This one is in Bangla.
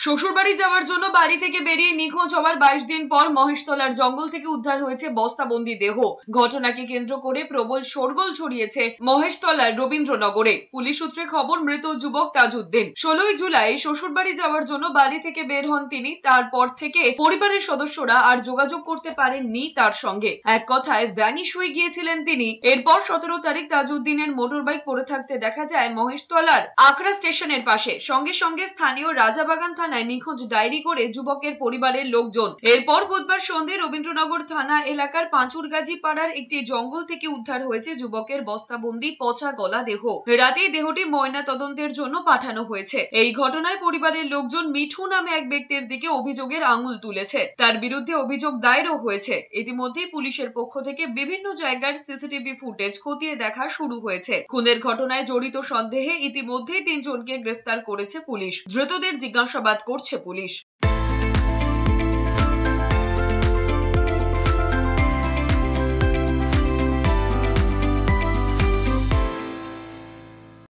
শ্বশুরবাড়ি যাওয়ার জন্য বাড়ি থেকে বেরিয়ে নিখোঁজ হওয়ার 22 দিন পর মহেশতলার জঙ্গল থেকে উদ্ধার হয়েছে বস্তাবন্দি দেহ। ঘটনাকে কেন্দ্র করে প্রবল শোরগোল ছড়িয়েছে মহেশতলার রবীন্দ্রনগরে। পুলিশ সূত্রে খবর, মৃত যুবক তাজউদ্দিন 16 জুলাই শ্বশুরবাড়ি যাওয়ার জন্য বাড়ি থেকে বের হন তিনি। তারপর থেকে পরিবারের সদস্যরা আর যোগাযোগ করতে পারেননি তার সঙ্গে। এক কথায় ভ্যানিশ হয়ে গিয়েছিলেন তিনি। এরপর 17 তারিখ তাজউদ্দিনের মোটরবাইক পড়ে থাকতে দেখা যায় মহেশতলার আকরা স্টেশনের পাশে। সঙ্গে সঙ্গে স্থানীয় রাজাবাগান থানায় নিখোঁজ ডায়েরি করে যুবকের পরিবারের লোকজন। এরপর বুধবার সন্ধ্যে রবীন্দ্রনগর থানা এলাকার পাঁচুরগাজী পাড়ার একটি জঙ্গল থেকে উদ্ধার হয়েছে যুবকের বস্তাবন্দি পচা গলা দেহ। রাতেই দেহটি ময়না তদন্তের জন্য পাঠানো হয়েছে। এই ঘটনায় পরিবারের লোকজন মিঠু নামে এক ব্যক্তির দিকে অভিযোগের আঙুল তুলেছে। তার বিরুদ্ধে অভিযোগ দায়েরও হয়েছে। ইতিমধ্যেই পুলিশের পক্ষ থেকে বিভিন্ন জায়গার সিসিটিভি ফুটেজ খতিয়ে দেখা শুরু হয়েছে। খুনের ঘটনায় জড়িত সন্দেহে ইতিমধ্যেই 3 জনকে গ্রেফতার করেছে পুলিশ। ধৃতদের জিজ্ঞাসাবাদ করছে পুলিশ।